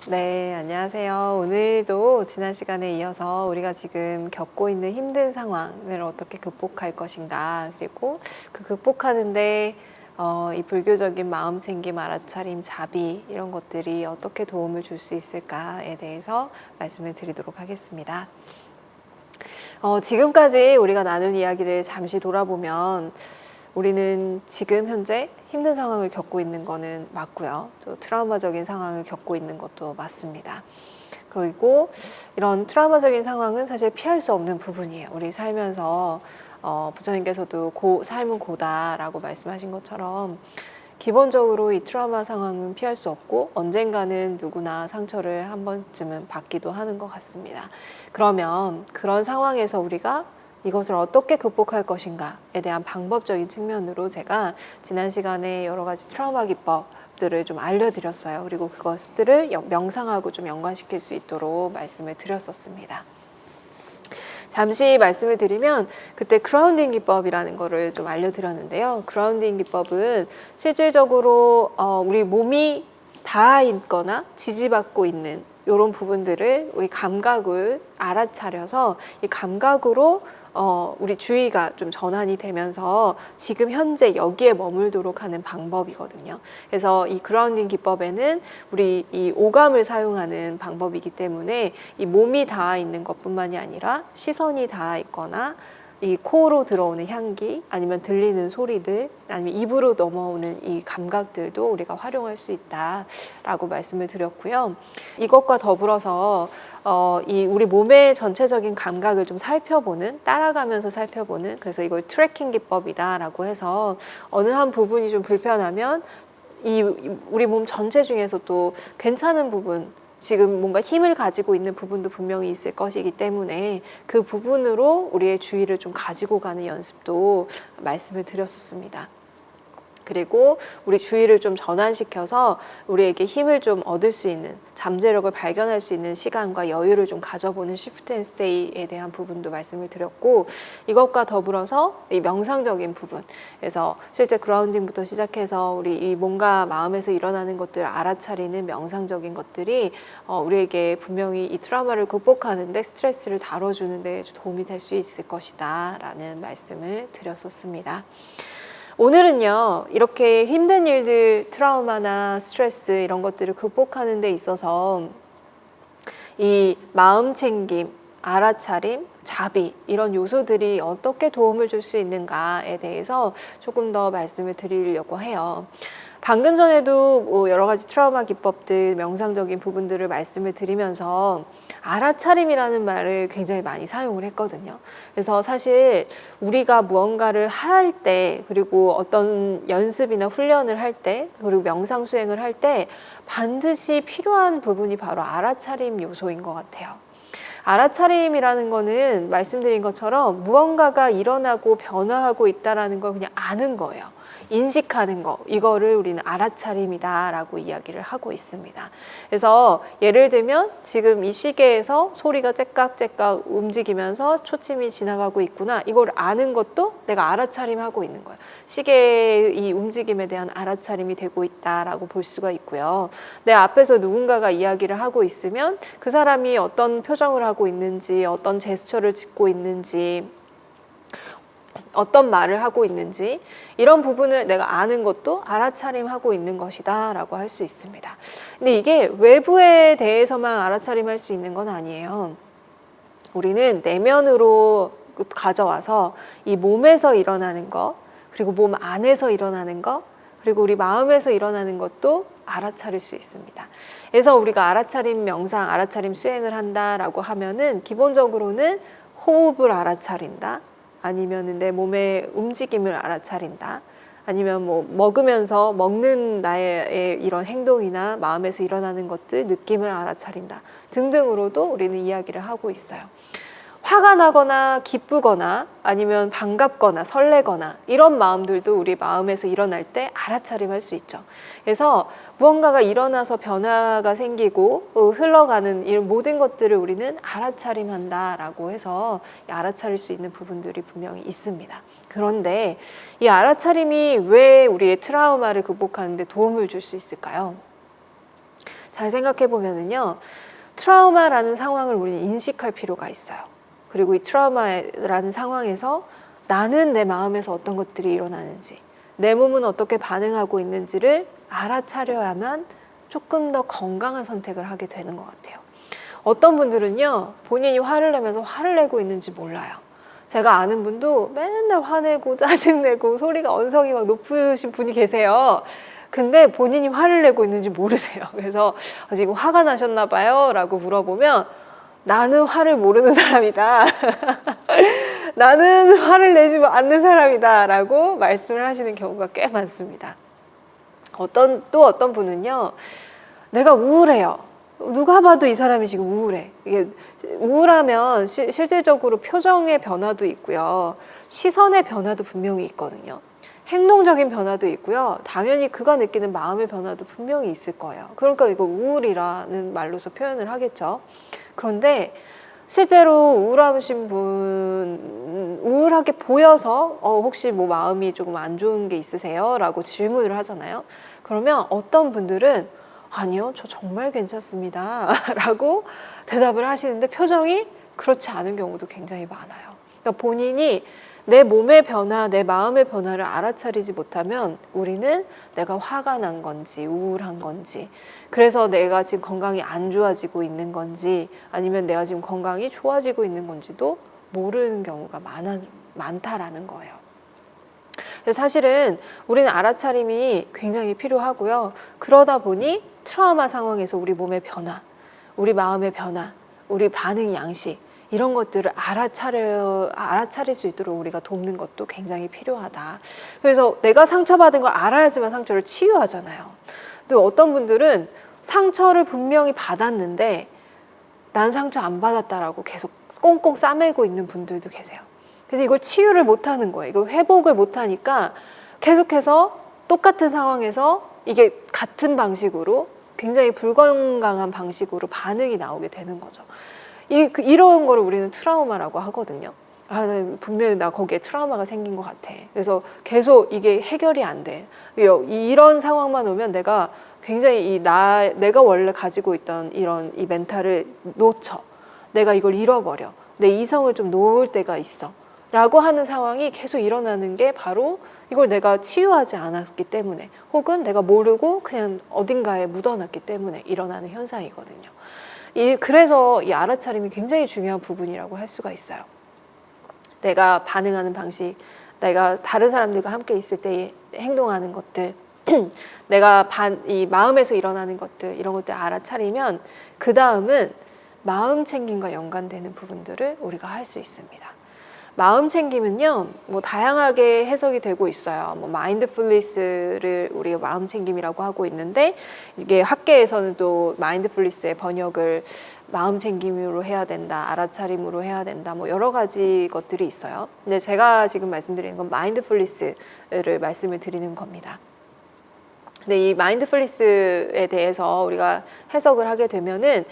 네, 안녕하세요. 오늘도 지난 시간에 이어서 우리가 지금 겪고 있는 힘든 상황을 어떻게 극복할 것인가, 그리고 그 극복하는데 이 불교적인 마음챙김, 알아차림, 자비 이런 것들이 어떻게 도움을 줄 수 있을까에 대해서 말씀을 드리도록 하겠습니다. 지금까지 우리가 나눈 이야기를 잠시 돌아보면 우리는 지금 현재 힘든 상황을 겪고 있는 거는 맞고요. 또 트라우마적인 상황을 겪고 있는 것도 맞습니다. 그리고 이런 트라우마적인 상황은 사실 피할 수 없는 부분이에요. 우리 살면서 부처님께서도 삶은 고다라고 말씀하신 것처럼 기본적으로 이 트라우마 상황은 피할 수 없고 언젠가는 누구나 상처를 한 번쯤은 받기도 하는 것 같습니다. 그러면 그런 상황에서 우리가 이것을 어떻게 극복할 것인가에 대한 방법적인 측면으로 제가 지난 시간에 여러 가지 트라우마 기법들을 좀 알려드렸어요. 그리고 그것들을 명상하고 좀 연관시킬 수 있도록 말씀을 드렸었습니다. 잠시 말씀을 드리면 그때 그라운딩 기법이라는 거를 좀 알려드렸는데요. 그라운딩 기법은 실질적으로 우리 몸이 닿아 있거나 지지받고 있는 이런 부분들을 우리 감각을 알아차려서 이 감각으로 우리 주의가 좀 전환이 되면서 지금 현재 여기에 머물도록 하는 방법이거든요. 그래서 이 그라운딩 기법에는 우리 이 오감을 사용하는 방법이기 때문에 이 몸이 닿아 있는 것뿐만이 아니라 시선이 닿아 있거나 이 코로 들어오는 향기, 아니면 들리는 소리들, 아니면 입으로 넘어오는 이 감각들도 우리가 활용할 수 있다라고 말씀을 드렸고요. 이것과 더불어서 이 우리 몸의 전체적인 감각을 좀 살펴보는, 따라가면서 살펴보는, 그래서 이걸 트래킹 기법이다라고 해서 어느 한 부분이 좀 불편하면 우리 몸 전체 중에서 또 괜찮은 부분, 지금 뭔가 힘을 가지고 있는 부분도 분명히 있을 것이기 때문에 그 부분으로 우리의 주의를 좀 가지고 가는 연습도 말씀을 드렸었습니다. 그리고 우리 주의를 좀 전환시켜서 우리에게 힘을 좀 얻을 수 있는, 잠재력을 발견할 수 있는 시간과 여유를 좀 가져보는 시프트 앤 스테이에 대한 부분도 말씀을 드렸고, 이것과 더불어서 이 명상적인 부분, 그래서 실제 그라운딩부터 시작해서 우리 이 몸과 마음에서 일어나는 것들을 알아차리는 명상적인 것들이 우리에게 분명히 이 트라우마를 극복하는데, 스트레스를 다뤄주는 데 도움이 될 수 있을 것이다 라는 말씀을 드렸었습니다. 오늘은요, 이렇게 힘든 일들, 트라우마나 스트레스 이런 것들을 극복하는 데 있어서 이 마음 챙김, 알아차림, 자비 이런 요소들이 어떻게 도움을 줄 수 있는가에 대해서 조금 더 말씀을 드리려고 해요. 방금 전에도 여러 가지 트라우마 기법들, 명상적인 부분들을 말씀을 드리면서 알아차림이라는 말을 굉장히 많이 사용을 했거든요. 그래서 사실 우리가 무언가를 할 때, 그리고 어떤 연습이나 훈련을 할 때, 그리고 명상 수행을 할 때 반드시 필요한 부분이 바로 알아차림 요소인 것 같아요. 알아차림이라는 거는 말씀드린 것처럼 무언가가 일어나고 변화하고 있다는 걸 그냥 아는 거예요. 인식하는 거, 이거를 우리는 알아차림이다라고 이야기를 하고 있습니다. 그래서 예를 들면 지금 이 시계에서 소리가 째깍째깍 움직이면서 초침이 지나가고 있구나, 이걸 아는 것도 내가 알아차림하고 있는 거예요. 시계의 이 움직임에 대한 알아차림이 되고 있다라고 볼 수가 있고요. 내 앞에서 누군가가 이야기를 하고 있으면 그 사람이 어떤 표정을 하고 있는지, 어떤 제스처를 짓고 있는지, 어떤 말을 하고 있는지, 이런 부분을 내가 아는 것도 알아차림하고 있는 것이다 라고 할 수 있습니다. 근데 이게 외부에 대해서만 알아차림할 수 있는 건 아니에요. 우리는 내면으로 가져와서 이 몸에서 일어나는 것, 그리고 몸 안에서 일어나는 것, 그리고 우리 마음에서 일어나는 것도 알아차릴 수 있습니다. 그래서 우리가 알아차림 명상, 알아차림 수행을 한다라고 하면은 기본적으로는 호흡을 알아차린다, 아니면 내 몸의 움직임을 알아차린다, 아니면 뭐 먹으면서 먹는 나의 이런 행동이나 마음에서 일어나는 것들, 느낌을 알아차린다 등등으로도 우리는 이야기를 하고 있어요. 화가 나거나 기쁘거나 아니면 반갑거나 설레거나 이런 마음들도 우리 마음에서 일어날 때 알아차림할 수 있죠. 그래서 무언가가 일어나서 변화가 생기고 흘러가는 이런 모든 것들을 우리는 알아차림한다라고 해서 알아차릴 수 있는 부분들이 분명히 있습니다. 그런데 이 알아차림이 왜 우리의 트라우마를 극복하는 데 도움을 줄 수 있을까요? 잘 생각해 보면은요, 트라우마라는 상황을 우리는 인식할 필요가 있어요. 그리고 이 트라우마라는 상황에서 나는 내 마음에서 어떤 것들이 일어나는지, 내 몸은 어떻게 반응하고 있는지를 알아차려야만 조금 더 건강한 선택을 하게 되는 것 같아요. 어떤 분들은요, 본인이 화를 내면서 화를 내고 있는지 몰라요. 제가 아는 분도 맨날 화내고 짜증내고 소리가 언성이 막 높으신 분이 계세요. 근데 본인이 화를 내고 있는지 모르세요. 그래서 지금 화가 나셨나 봐요 라고 물어보면 나는 화를 모르는 사람이다. 나는 화를 내지 않는 사람이다 라고 말씀을 하시는 경우가 꽤 많습니다. 어떤 분은요, 내가 우울해요. 누가 봐도 이 사람이 지금 우울해. 이게 우울하면 실질적으로 표정의 변화도 있고요. 시선의 변화도 분명히 있거든요. 행동적인 변화도 있고요. 당연히 그가 느끼는 마음의 변화도 분명히 있을 거예요. 그러니까 이거 우울이라는 말로서 표현을 하겠죠. 그런데 실제로 우울하신 분, 우울하게 보여서 혹시 뭐 마음이 조금 안 좋은 게 있으세요? 라고 질문을 하잖아요. 그러면 어떤 분들은 아니요, 저 정말 괜찮습니다. 라고 대답을 하시는데 표정이 그렇지 않은 경우도 굉장히 많아요. 그러니까 본인이 내 몸의 변화, 내 마음의 변화를 알아차리지 못하면 우리는 내가 화가 난 건지 우울한 건지, 그래서 내가 지금 건강이 안 좋아지고 있는 건지 아니면 내가 지금 건강이 좋아지고 있는 건지도 모르는 경우가 많다라는 거예요. 그래서 사실은 우리는 알아차림이 굉장히 필요하고요. 그러다 보니 트라우마 상황에서 우리 몸의 변화, 우리 마음의 변화, 우리 반응 양식 이런 것들을 알아차릴 수 있도록 우리가 돕는 것도 굉장히 필요하다. 그래서 내가 상처받은 걸 알아야지만 상처를 치유하잖아요. 또 어떤 분들은 상처를 분명히 받았는데 난 상처 안 받았다라고 계속 꽁꽁 싸매고 있는 분들도 계세요. 그래서 이걸 치유를 못하는 거예요. 이걸 회복을 못하니까 계속해서 똑같은 상황에서 이게 같은 방식으로 굉장히 불건강한 방식으로 반응이 나오게 되는 거죠. 이런 거를 우리는 트라우마라고 하거든요. 분명히 나 거기에 트라우마가 생긴 것 같아. 그래서 계속 이게 해결이 안 돼. 이런 상황만 오면 내가 굉장히 내가 원래 가지고 있던 이 멘탈을 놓쳐. 내가 이걸 잃어버려. 내 이성을 좀 놓을 때가 있어. 라고 하는 상황이 계속 일어나는 게 바로 이걸 내가 치유하지 않았기 때문에, 혹은 내가 모르고 그냥 어딘가에 묻어놨기 때문에 일어나는 현상이거든요. 그래서 이 알아차림이 굉장히 중요한 부분이라고 할 수가 있어요. 내가 반응하는 방식, 내가 다른 사람들과 함께 있을 때 행동하는 것들, 내가 이 마음에서 일어나는 것들, 이런 것들 알아차리면 그 다음은 마음 챙김과 연관되는 부분들을 우리가 할 수 있습니다. 마음 챙김은요, 뭐 다양하게 해석이 되고 있어요. 뭐 마인드풀니스를 우리가 마음 챙김이라고 하고 있는데, 이게 학계에서는 또 마인드풀니스의 번역을 마음 챙김으로 해야 된다, 알아차림으로 해야 된다, 뭐 여러 가지 것들이 있어요. 근데 제가 지금 말씀드리는 건 마인드풀니스를 말씀을 드리는 겁니다. 근데 이 마인드풀니스에 대해서 우리가 해석을 하게 되면은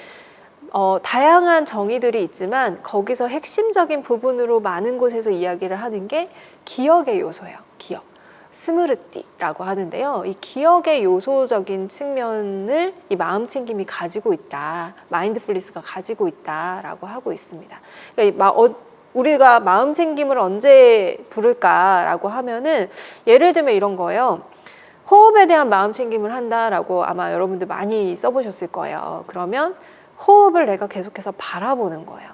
다양한 정의들이 있지만 거기서 핵심적인 부분으로 많은 곳에서 이야기를 하는 게 기억의 요소예요. 기억. 스무르띠라고 하는데요. 이 기억의 요소적인 측면을 이 마음 챙김이 가지고 있다. 마인드풀니스가 가지고 있다라고 하고 있습니다. 그러니까 우리가 마음 챙김을 언제 부를까라고 하면은 예를 들면 이런 거예요. 호흡에 대한 마음 챙김을 한다라고 아마 여러분들 많이 써보셨을 거예요. 그러면 호흡을 내가 계속해서 바라보는 거예요.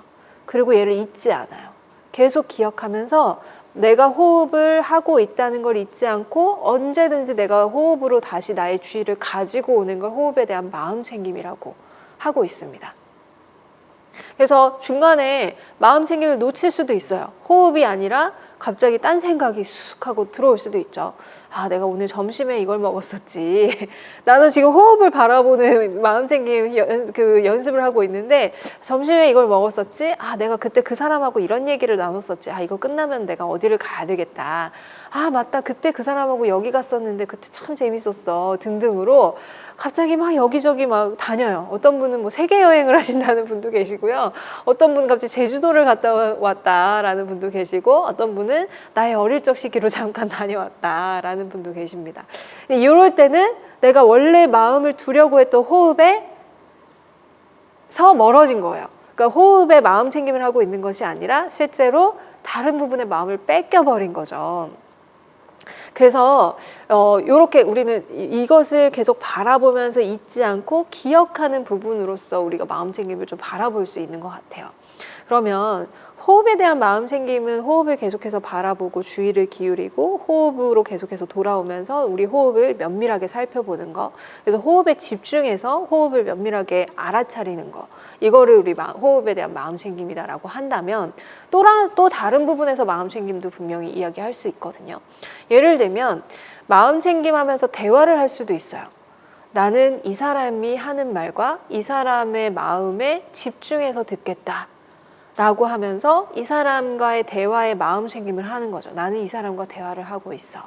그리고 얘를 잊지 않아요. 계속 기억하면서 내가 호흡을 하고 있다는 걸 잊지 않고 언제든지 내가 호흡으로 다시 나의 주의를 가지고 오는 걸 호흡에 대한 마음 챙김이라고 하고 있습니다. 그래서 중간에 마음 챙김을 놓칠 수도 있어요. 호흡이 아니라 갑자기 딴 생각이 쑥 하고 들어올 수도 있죠. 아, 내가 오늘 점심에 이걸 먹었었지. 나는 지금 호흡을 바라보는 마음챙김 연습을 하고 있는데 점심에 이걸 먹었었지. 아, 내가 그때 그 사람하고 이런 얘기를 나눴었지. 아, 이거 끝나면 내가 어디를 가야 되겠다. 아, 맞다. 그때 그 사람하고 여기 갔었는데 그때 참 재밌었어. 등등으로 갑자기 막 여기저기 막 다녀요. 어떤 분은 뭐 세계 여행을 하신다는 분도 계시고요. 어떤 분은 갑자기 제주도를 갔다 왔다라는 분도 계시고, 어떤 분은 나의 어릴 적 시기로 잠깐 다녀왔다라는 분도 계십니다. 이럴 때는 내가 원래 마음을 두려고 했던 호흡에서 멀어진 거예요. 그러니까 호흡에 마음 챙김을 하고 있는 것이 아니라 실제로 다른 부분의 마음을 뺏겨버린 거죠. 그래서 이렇게 우리는 이것을 계속 바라보면서 잊지 않고 기억하는 부분으로서 우리가 마음챙김을 좀 바라볼 수 있는 것 같아요. 그러면 호흡에 대한 마음챙김은 호흡을 계속해서 바라보고 주의를 기울이고 호흡으로 계속해서 돌아오면서 우리 호흡을 면밀하게 살펴보는 거, 그래서 호흡에 집중해서 호흡을 면밀하게 알아차리는 거, 이거를 우리 호흡에 대한 마음챙김이다라고 한다면 또 다른 부분에서 마음챙김도 분명히 이야기할 수 있거든요. 예를 들면 마음챙김하면서 대화를 할 수도 있어요. 나는 이 사람이 하는 말과 이 사람의 마음에 집중해서 듣겠다 라고 하면서 이 사람과의 대화에 마음챙김을 하는 거죠. 나는 이 사람과 대화를 하고 있어.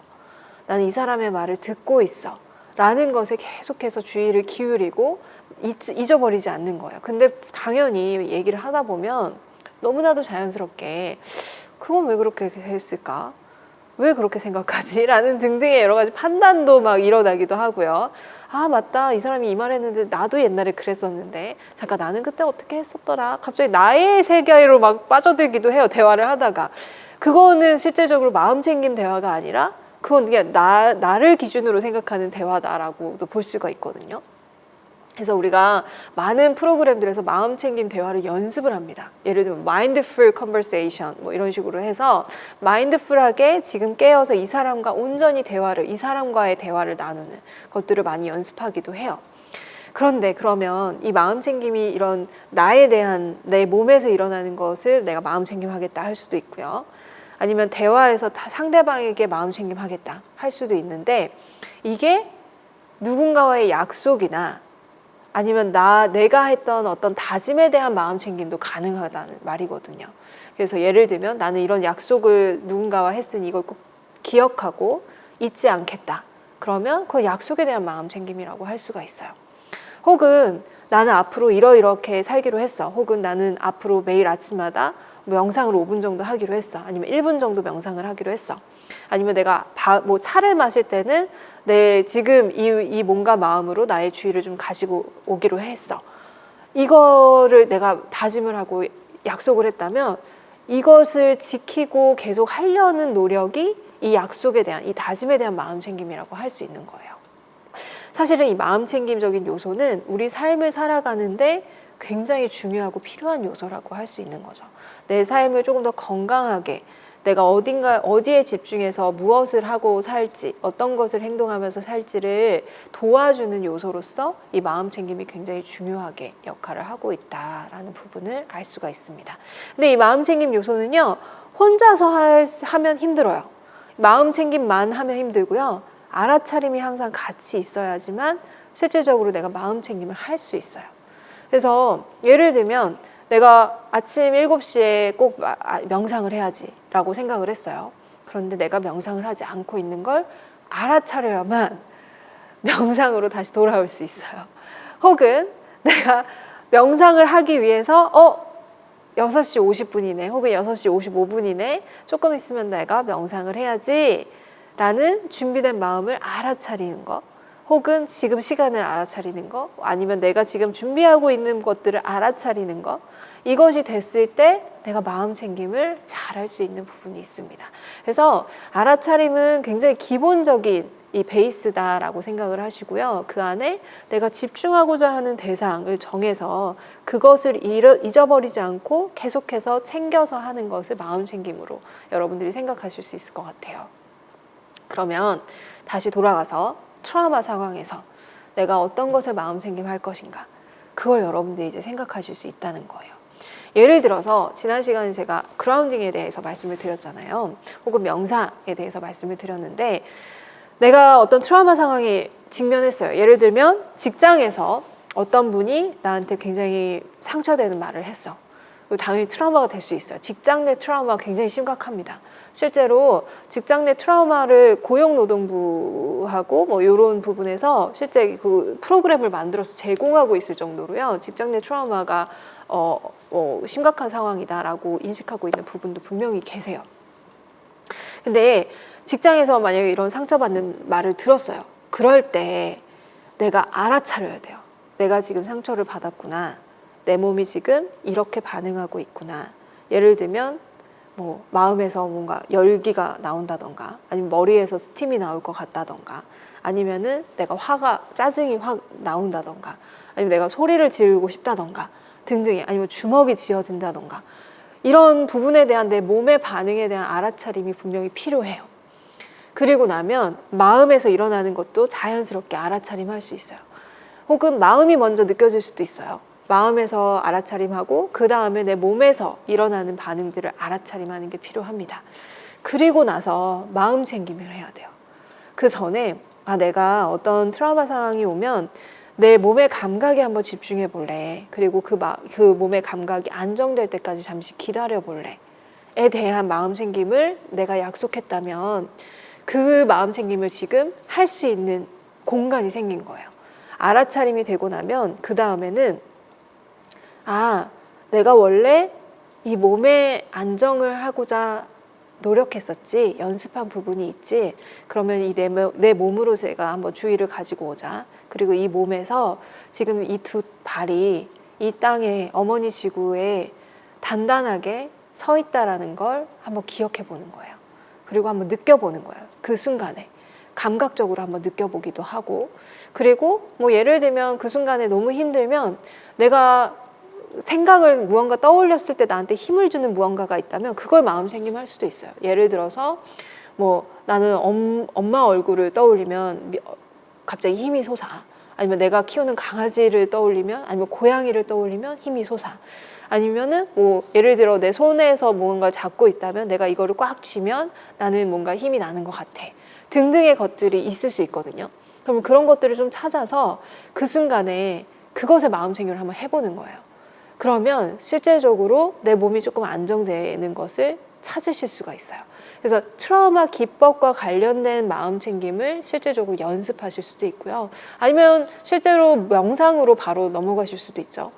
나는 이 사람의 말을 듣고 있어. 라는 것에 계속해서 주의를 기울이고 잊어버리지 않는 거예요. 근데 당연히 얘기를 하다 보면 너무나도 자연스럽게 그건 왜 그렇게 했을까? 왜 그렇게 생각하지? 라는 등등의 여러 가지 판단도 막 일어나기도 하고요. 아, 맞다. 이 사람이 이 말 했는데 나도 옛날에 그랬었는데 잠깐 나는 그때 어떻게 했었더라. 갑자기 나의 세계로 막 빠져들기도 해요. 대화를 하다가. 그거는 실제적으로 마음챙김 대화가 아니라 그건 그냥 나를 기준으로 생각하는 대화다라고도 볼 수가 있거든요. 그래서 우리가 많은 프로그램들에서 마음챙김 대화를 연습을 합니다. 예를 들면 mindful conversation 뭐 이런 식으로 해서 마인드풀하게 지금 깨어서 이 사람과 온전히 이 사람과의 대화를 나누는 것들을 많이 연습하기도 해요. 그런데 그러면 이 마음챙김이 이런 나에 대한 내 몸에서 일어나는 것을 내가 마음챙김 하겠다 할 수도 있고요. 아니면 대화에서 상대방에게 마음챙김 하겠다 할 수도 있는데, 이게 누군가와의 약속이나 아니면 내가 했던 어떤 다짐에 대한 마음챙김도 가능하다는 말이거든요. 그래서 예를 들면 나는 이런 약속을 누군가와 했으니 이걸 꼭 기억하고 잊지 않겠다. 그러면 그 약속에 대한 마음챙김이라고 할 수가 있어요. 혹은 나는 앞으로 이렇게 살기로 했어. 혹은 나는 앞으로 매일 아침마다 명상을 5분 정도 하기로 했어. 아니면 1분 정도 명상을 하기로 했어. 아니면 내가 차를 마실 때는 내 지금 이 몸과 마음으로 나의 주의를 좀 가지고 오기로 했어. 이거를 내가 다짐을 하고 약속을 했다면 이것을 지키고 계속 하려는 노력이 이 약속에 대한, 이 다짐에 대한 마음챙김이라고 할 수 있는 거예요. 사실은 이 마음챙김적인 요소는 우리 삶을 살아가는데 굉장히 중요하고 필요한 요소라고 할 수 있는 거죠. 내 삶을 조금 더 건강하게, 내가 어디에 집중해서 무엇을 하고 살지, 어떤 것을 행동하면서 살지를 도와주는 요소로서 이 마음챙김이 굉장히 중요하게 역할을 하고 있다라는 부분을 알 수가 있습니다. 근데 이 마음챙김 요소는요, 혼자서 하면 힘들어요. 마음챙김만 하면 힘들고요. 알아차림이 항상 같이 있어야지만 실질적으로 내가 마음챙김을 할 수 있어요. 그래서 예를 들면 내가 아침 7시에 꼭 명상을 해야지 라고 생각을 했어요. 그런데 내가 명상을 하지 않고 있는 걸 알아차려야만 명상으로 다시 돌아올 수 있어요. 혹은 내가 명상을 하기 위해서 6시 50분이네 혹은 6시 55분이네 조금 있으면 내가 명상을 해야지 라는 준비된 마음을 알아차리는 거, 혹은 지금 시간을 알아차리는 거, 아니면 내가 지금 준비하고 있는 것들을 알아차리는 거, 이것이 됐을 때 내가 마음챙김을 잘 할 수 있는 부분이 있습니다. 그래서 알아차림은 굉장히 기본적인 이 베이스다라고 생각을 하시고요. 그 안에 내가 집중하고자 하는 대상을 정해서 그것을 잊어버리지 않고 계속해서 챙겨서 하는 것을 마음챙김으로 여러분들이 생각하실 수 있을 것 같아요. 그러면 다시 돌아가서 트라우마 상황에서 내가 어떤 것을 마음챙김 할 것인가, 그걸 여러분들이 이제 생각하실 수 있다는 거예요. 예를 들어서 지난 시간에 제가 그라운딩에 대해서 말씀을 드렸잖아요. 혹은 명상에 대해서 말씀을 드렸는데 내가 어떤 트라우마 상황에 직면했어요. 예를 들면 직장에서 어떤 분이 나한테 굉장히 상처되는 말을 했어. 당연히 트라우마가 될 수 있어요. 직장 내 트라우마가 굉장히 심각합니다. 실제로 직장 내 트라우마를 고용노동부하고 뭐 이런 부분에서 실제 그 프로그램을 만들어서 제공하고 있을 정도로요. 직장 내 트라우마가 심각한 상황이다라고 인식하고 있는 부분도 분명히 계세요. 근데 직장에서 만약에 이런 상처받는 말을 들었어요. 그럴 때 내가 알아차려야 돼요. 내가 지금 상처를 받았구나. 내 몸이 지금 이렇게 반응하고 있구나. 예를 들면 뭐 마음에서 뭔가 열기가 나온다던가 아니면 머리에서 스팀이 나올 것 같다던가 아니면은 내가 짜증이 확 나온다던가 아니면 내가 소리를 지르고 싶다던가 등등이 아니면 주먹이 쥐어든다던가 이런 부분에 대한 내 몸의 반응에 대한 알아차림이 분명히 필요해요. 그리고 나면 마음에서 일어나는 것도 자연스럽게 알아차림할 수 있어요. 혹은 마음이 먼저 느껴질 수도 있어요. 마음에서 알아차림하고 그 다음에 내 몸에서 일어나는 반응들을 알아차림하는 게 필요합니다. 그리고 나서 마음 챙김을 해야 돼요. 그 전에 내가 어떤 트라우마 상황이 오면 내 몸의 감각에 한번 집중해 볼래. 그리고 그 몸의 감각이 안정될 때까지 잠시 기다려 볼래. 에 대한 마음 챙김을 내가 약속했다면 그 마음 챙김을 지금 할 수 있는 공간이 생긴 거예요. 알아차림이 되고 나면 그 다음에는 내가 원래 이 몸의 안정을 하고자 노력했었지, 연습한 부분이 있지. 그러면 이 내 몸으로 제가 한번 주의를 가지고 오자. 그리고 이 몸에서 지금 이 두 발이 이 땅에 어머니 지구에 단단하게 서 있다라는 걸 한번 기억해 보는 거예요. 그리고 한번 느껴보는 거예요. 그 순간에 감각적으로 한번 느껴보기도 하고, 그리고 뭐 예를 들면 그 순간에 너무 힘들면 내가 생각을 무언가 떠올렸을 때 나한테 힘을 주는 무언가가 있다면 그걸 마음 챙김할 수도 있어요. 예를 들어서 뭐 나는 엄마 얼굴을 떠올리면 갑자기 힘이 솟아. 아니면 내가 키우는 강아지를 떠올리면, 아니면 고양이를 떠올리면 힘이 솟아. 아니면은 뭐 예를 들어 내 손에서 뭔가 잡고 있다면 내가 이거를 꽉 쥐면 나는 뭔가 힘이 나는 것 같아. 등등의 것들이 있을 수 있거든요. 그럼 그런 것들을 좀 찾아서 그 순간에 그것에 마음 챙김을 한번 해보는 거예요. 그러면 실질적으로 내 몸이 조금 안정되는 것을 찾으실 수가 있어요. 그래서 트라우마 기법과 관련된 마음 챙김을 실제적으로 연습하실 수도 있고요. 아니면 실제로 명상으로 바로 넘어가실 수도 있죠.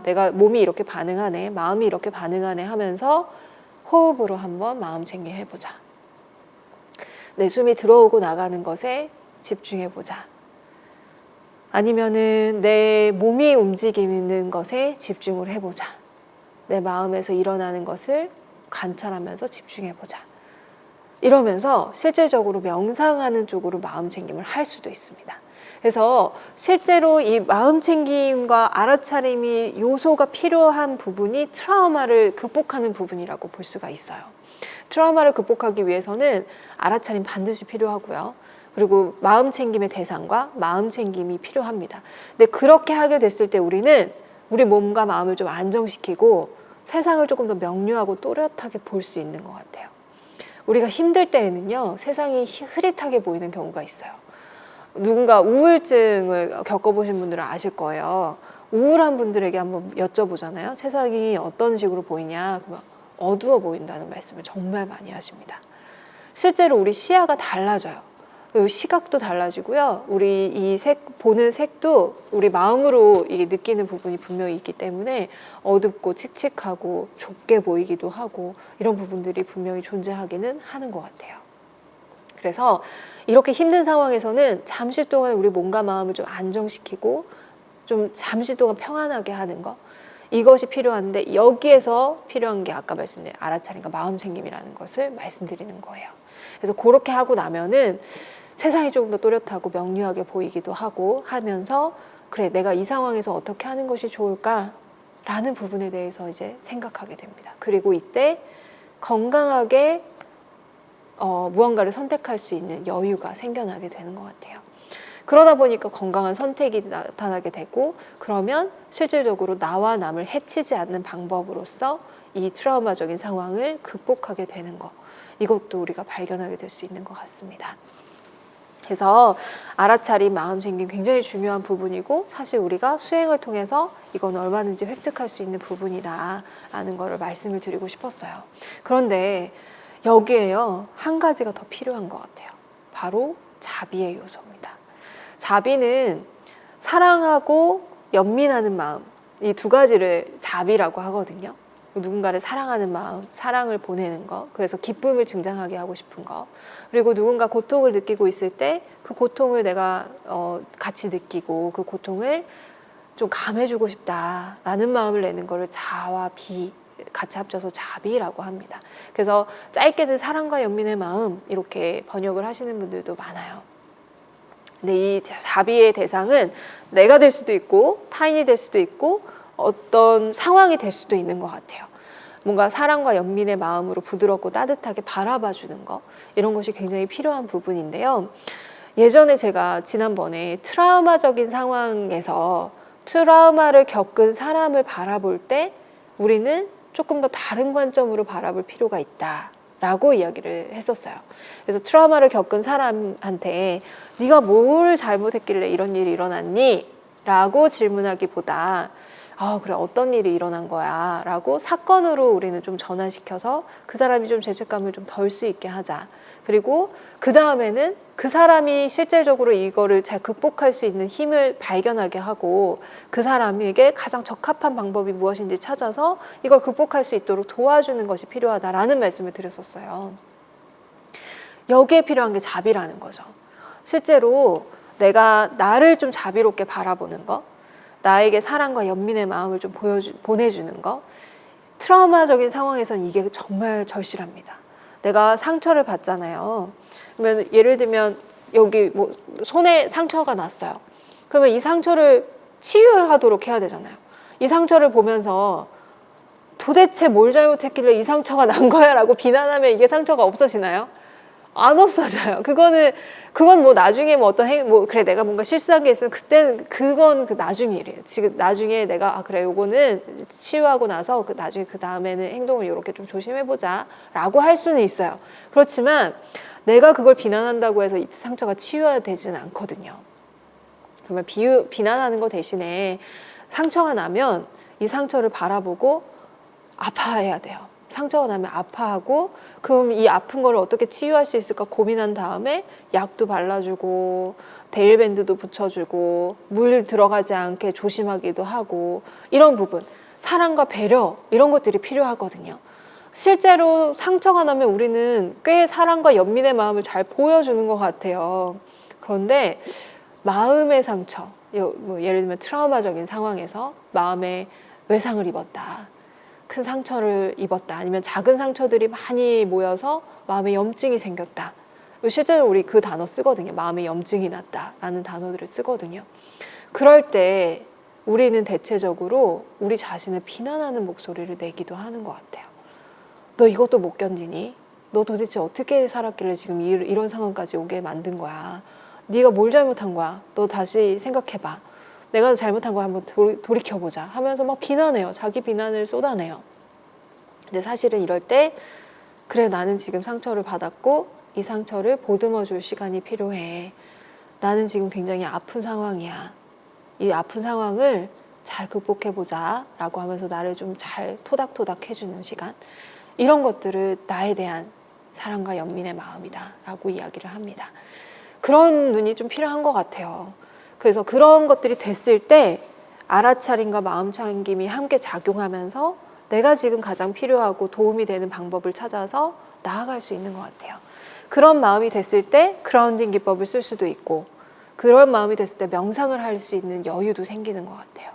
내가 몸이 이렇게 반응하네, 마음이 이렇게 반응하네 하면서 호흡으로 한번 마음 챙김 해보자. 내 숨이 들어오고 나가는 것에 집중해보자. 아니면은 내 몸이 움직이는 것에 집중을 해보자. 내 마음에서 일어나는 것을 관찰하면서 집중해보자. 이러면서 실질적으로 명상하는 쪽으로 마음 챙김을 할 수도 있습니다. 그래서 실제로 이 마음 챙김과 알아차림이 요소가 필요한 부분이 트라우마를 극복하는 부분이라고 볼 수가 있어요. 트라우마를 극복하기 위해서는 알아차림 반드시 필요하고요. 그리고 마음 챙김의 대상과 마음 챙김이 필요합니다. 근데 그렇게 하게 됐을 때 우리는 우리 몸과 마음을 좀 안정시키고 세상을 조금 더 명료하고 또렷하게 볼 수 있는 것 같아요. 우리가 힘들 때에는요, 세상이 흐릿하게 보이는 경우가 있어요. 누군가 우울증을 겪어보신 분들은 아실 거예요. 우울한 분들에게 한번 여쭤보잖아요. 세상이 어떤 식으로 보이냐? 그러면 어두워 보인다는 말씀을 정말 많이 하십니다. 실제로 우리 시야가 달라져요. 시각도 달라지고요. 우리 이 보는 색도 우리 마음으로 이게 느끼는 부분이 분명히 있기 때문에 어둡고 칙칙하고 좁게 보이기도 하고 이런 부분들이 분명히 존재하기는 하는 것 같아요. 그래서 이렇게 힘든 상황에서는 잠시 동안 우리 몸과 마음을 좀 안정시키고 좀 잠시 동안 평안하게 하는 거, 이것이 필요한데 여기에서 필요한 게 아까 말씀드린 알아차림과 마음 챙김이라는 것을 말씀드리는 거예요. 그래서 그렇게 하고 나면은 세상이 조금 더 또렷하고 명료하게 보이기도 하고 하면서 그래, 내가 이 상황에서 어떻게 하는 것이 좋을까라는 부분에 대해서 이제 생각하게 됩니다. 그리고 이때 건강하게 무언가를 선택할 수 있는 여유가 생겨나게 되는 것 같아요. 그러다 보니까 건강한 선택이 나타나게 되고, 그러면 실질적으로 나와 남을 해치지 않는 방법으로서 이 트라우마적인 상황을 극복하게 되는 거, 이것도 우리가 발견하게 될 수 있는 것 같습니다. 그래서 알아차림, 마음챙김 굉장히 중요한 부분이고, 사실 우리가 수행을 통해서 이건 얼마든지 획득할 수 있는 부분이다 라는 거를 말씀을 드리고 싶었어요. 그런데 여기에요, 한 가지가 더 필요한 것 같아요. 바로 자비의 요소입니다. 자비는 사랑하고 연민하는 마음, 이 두 가지를 자비라고 하거든요. 누군가를 사랑하는 마음, 사랑을 보내는 거, 그래서 기쁨을 증장하게 하고 싶은 거, 그리고 누군가 고통을 느끼고 있을 때 그 고통을 내가 같이 느끼고 그 고통을 좀 감해주고 싶다라는 마음을 내는 거를 자와 비 같이 합쳐서 자비라고 합니다. 그래서 짧게는 사랑과 연민의 마음, 이렇게 번역을 하시는 분들도 많아요. 근데 이 자비의 대상은 내가 될 수도 있고 타인이 될 수도 있고 어떤 상황이 될 수도 있는 것 같아요. 뭔가 사랑과 연민의 마음으로 부드럽고 따뜻하게 바라봐 주는 거, 이런 것이 굉장히 필요한 부분인데요. 예전에 제가 지난번에 트라우마적인 상황에서 트라우마를 겪은 사람을 바라볼 때 우리는 조금 더 다른 관점으로 바라볼 필요가 있다 라고 이야기를 했었어요. 그래서 트라우마를 겪은 사람한테 네가 뭘 잘못했길래 이런 일이 일어났니? 라고 질문하기보다 그래, 어떤 일이 일어난 거야? 라고 사건으로 우리는 좀 전환시켜서 그 사람이 좀 죄책감을 좀 덜 수 있게 하자. 그리고 그 다음에는 그 사람이 실질적으로 이거를 잘 극복할 수 있는 힘을 발견하게 하고 그 사람에게 가장 적합한 방법이 무엇인지 찾아서 이걸 극복할 수 있도록 도와주는 것이 필요하다라는 말씀을 드렸었어요. 여기에 필요한 게 자비라는 거죠. 실제로 내가 나를 좀 자비롭게 바라보는 거, 나에게 사랑과 연민의 마음을 좀 보내주는 거, 트라우마적인 상황에서는 이게 정말 절실합니다. 내가 상처를 받잖아요. 그러면 예를 들면 여기 뭐 손에 상처가 났어요. 그러면 이 상처를 치유하도록 해야 되잖아요. 이 상처를 보면서 도대체 뭘 잘못했길래 이 상처가 난 거야 라고 비난하면 이게 상처가 없어지나요? 안 없어져요. 그건 뭐 나중에 뭐 그래, 내가 뭔가 실수한 게 있으면 그때는 그건 그 나중 일이에요. 지금 나중에 내가 그래, 요거는 치유하고 나서 나중에 그 다음에는 행동을 이렇게 좀 조심해보자 라고 할 수는 있어요. 그렇지만 내가 그걸 비난한다고 해서 이 상처가 치유되지는 않거든요. 그러면 비난하는 거 대신에 상처가 나면 이 상처를 바라보고 아파해야 돼요. 상처가 나면 아파하고, 그럼 이 아픈 걸 어떻게 치유할 수 있을까 고민한 다음에 약도 발라주고 데일밴드도 붙여주고 물 들어가지 않게 조심하기도 하고, 이런 부분, 사랑과 배려, 이런 것들이 필요하거든요. 실제로 상처가 나면 우리는 꽤 사랑과 연민의 마음을 잘 보여주는 것 같아요. 그런데 마음의 상처, 예를 들면 트라우마적인 상황에서 마음에 외상을 입었다, 큰 상처를 입었다, 아니면 작은 상처들이 많이 모여서 마음에 염증이 생겼다. 실제로 우리 그 단어 쓰거든요. 마음에 염증이 났다라는 단어들을 쓰거든요. 그럴 때 우리는 대체적으로 우리 자신을 비난하는 목소리를 내기도 하는 것 같아요. 너 이것도 못 견디니? 너 도대체 어떻게 살았길래 지금 이런 상황까지 오게 만든 거야? 네가 뭘 잘못한 거야? 너 다시 생각해봐. 내가 잘못한 거 한번 돌이켜보자 하면서 막 비난해요. 자기 비난을 쏟아내요. 근데 사실은 이럴 때 그래, 나는 지금 상처를 받았고 이 상처를 보듬어 줄 시간이 필요해. 나는 지금 굉장히 아픈 상황이야. 이 아픈 상황을 잘 극복해보자 라고 하면서 나를 좀 잘 토닥토닥 해주는 시간, 이런 것들을 나에 대한 사랑과 연민의 마음이다 라고 이야기를 합니다. 그런 눈이 좀 필요한 것 같아요. 그래서 그런 것들이 됐을 때 알아차림과 마음챙김이 함께 작용하면서 내가 지금 가장 필요하고 도움이 되는 방법을 찾아서 나아갈 수 있는 것 같아요. 그런 마음이 됐을 때 그라운딩 기법을 쓸 수도 있고, 그런 마음이 됐을 때 명상을 할 수 있는 여유도 생기는 것 같아요.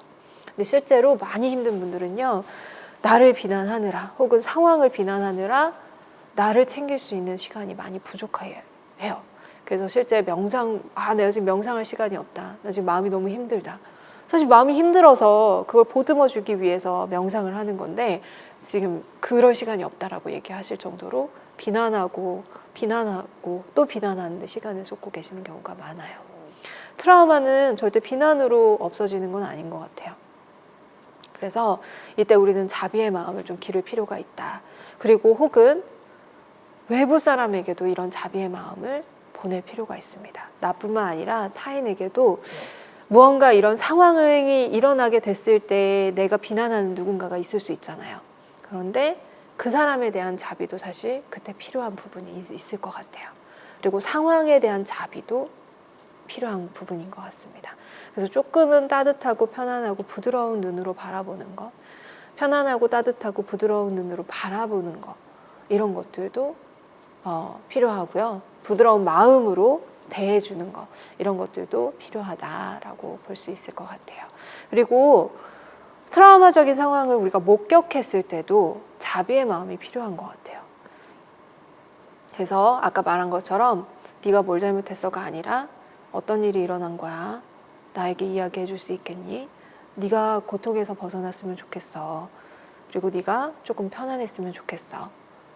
근데 실제로 많이 힘든 분들은요, 나를 비난하느라 혹은 상황을 비난하느라 나를 챙길 수 있는 시간이 많이 부족해요. 그래서 실제 내가 지금 명상할 시간이 없다, 나 지금 마음이 너무 힘들다, 사실 마음이 힘들어서 그걸 보듬어 주기 위해서 명상을 하는 건데 지금 그럴 시간이 없다라고 얘기하실 정도로 비난하고 또 비난하는데 시간을 쏟고 계시는 경우가 많아요. 트라우마는 절대 비난으로 없어지는 건 아닌 것 같아요. 그래서 이때 우리는 자비의 마음을 좀 기를 필요가 있다. 그리고 혹은 외부 사람에게도 이런 자비의 마음을 보낼 필요가 있습니다. 나뿐만 아니라 타인에게도 무언가 이런 상황이 일어나게 됐을 때 내가 비난하는 누군가가 있을 수 있잖아요. 그런데 그 사람에 대한 자비도 사실 그때 필요한 부분이 있을 것 같아요. 그리고 상황에 대한 자비도 필요한 부분인 것 같습니다. 그래서 조금은 따뜻하고 편안하고 부드러운 눈으로 바라보는 것, 편안하고 따뜻하고 부드러운 눈으로 바라보는 것, 이런 것들도 필요하고요. 부드러운 마음으로 대해주는 것, 이런 것들도 필요하다라고 볼 수 있을 것 같아요. 그리고 트라우마적인 상황을 우리가 목격했을 때도 자비의 마음이 필요한 것 같아요. 그래서 아까 말한 것처럼 네가 뭘 잘못했어가 아니라 어떤 일이 일어난 거야? 나에게 이야기해 줄 수 있겠니? 네가 고통에서 벗어났으면 좋겠어. 그리고 네가 조금 편안했으면 좋겠어.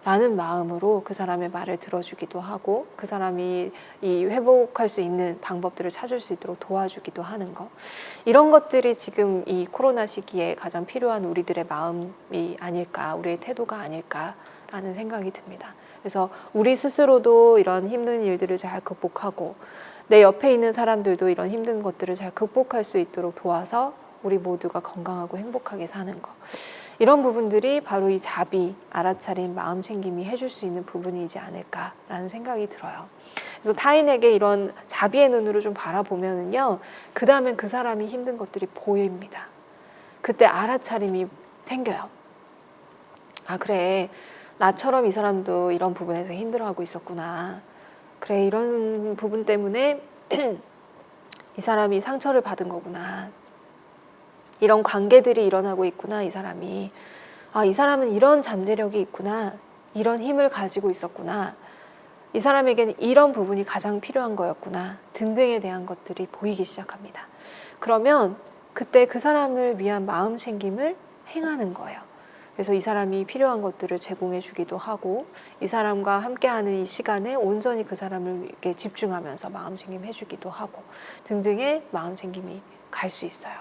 라는 마음으로 그 사람의 말을 들어주기도 하고 그 사람이 이 회복할 수 있는 방법들을 찾을 수 있도록 도와주기도 하는 것. 이런 것들이 지금 이 코로나 시기에 가장 필요한 우리들의 마음이 아닐까, 우리의 태도가 아닐까라는 생각이 듭니다. 그래서 우리 스스로도 이런 힘든 일들을 잘 극복하고 내 옆에 있는 사람들도 이런 힘든 것들을 잘 극복할 수 있도록 도와서 우리 모두가 건강하고 행복하게 사는 것. 이런 부분들이 바로 이 자비, 알아차림, 마음 챙김이 해줄 수 있는 부분이지 않을까라는 생각이 들어요. 그래서 타인에게 이런 자비의 눈으로 좀 바라보면은요, 그 다음엔 그 사람이 힘든 것들이 보입니다. 그때 알아차림이 생겨요. 아, 그래. 나처럼 이 사람도 이런 부분에서 힘들어하고 있었구나. 그래, 이런 부분 때문에 이 사람이 상처를 받은 거구나. 이런 관계들이 일어나고 있구나, 이 사람이. 아, 이 사람은 이런 잠재력이 있구나. 이런 힘을 가지고 있었구나. 이 사람에게는 이런 부분이 가장 필요한 거였구나. 등등에 대한 것들이 보이기 시작합니다. 그러면 그때 그 사람을 위한 마음 챙김을 행하는 거예요. 그래서 이 사람이 필요한 것들을 제공해 주기도 하고 이 사람과 함께하는 이 시간에 온전히 그 사람을 이렇게 집중하면서 마음 챙김 해주기도 하고 등등의 마음 챙김이 갈 수 있어요.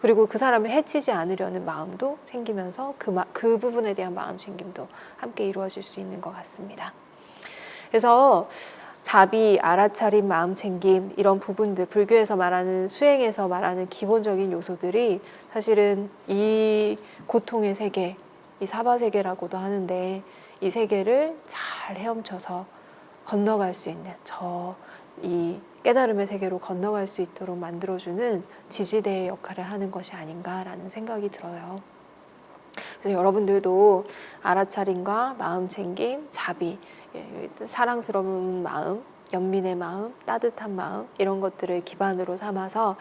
그리고 그 사람을 해치지 않으려는 마음도 생기면서 그 부분에 대한 마음 챙김도 함께 이루어질 수 있는 것 같습니다. 그래서 자비, 알아차림, 마음 챙김 이런 부분들, 불교에서 말하는 수행에서 말하는 기본적인 요소들이 사실은 이 고통의 세계, 이 사바세계라고도 하는데 이 세계를 잘 헤엄쳐서 건너갈 수 있는 이 깨달음의 세계로 건너갈 수 있도록 만들어주는 지지대의 역할을 하는 것이 아닌가라는 생각이 들어요. 그래서 여러분들도 알아차림과 마음챙김, 자비, 사랑스러운 마음, 연민의 마음, 따뜻한 마음 이런 것들을 기반으로 삼아서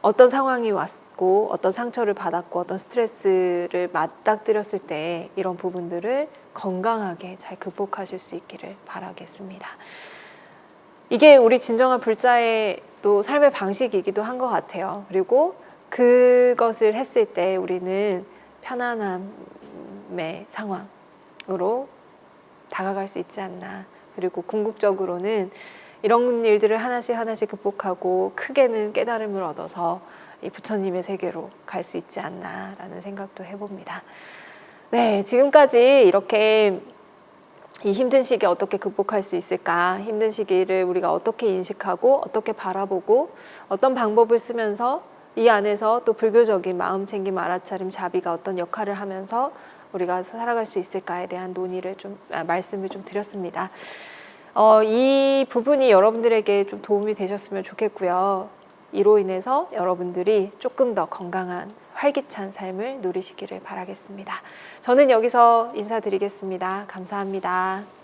어떤 상황이 왔고 어떤 상처를 받았고 어떤 스트레스를 맞닥뜨렸을 때 이런 부분들을 건강하게 잘 극복하실 수 있기를 바라겠습니다. 이게 우리 진정한 불자의 또 삶의 방식이기도 한 것 같아요. 그리고 그것을 했을 때 우리는 편안함의 상황으로 다가갈 수 있지 않나. 그리고 궁극적으로는 이런 일들을 하나씩 하나씩 극복하고 크게는 깨달음을 얻어서 이 부처님의 세계로 갈 수 있지 않나라는 생각도 해봅니다. 네, 지금까지 이렇게 이 힘든 시기 어떻게 극복할 수 있을까? 힘든 시기를 우리가 어떻게 인식하고 어떻게 바라보고 어떤 방법을 쓰면서 이 안에서 또 불교적인 마음챙김, 알아차림, 자비가 어떤 역할을 하면서 우리가 살아갈 수 있을까에 대한 논의를 말씀을 좀 드렸습니다. 이 부분이 여러분들에게 좀 도움이 되셨으면 좋겠고요. 이로 인해서 여러분들이 조금 더 건강한 활기찬 삶을 누리시기를 바라겠습니다. 저는 여기서 인사드리겠습니다. 감사합니다.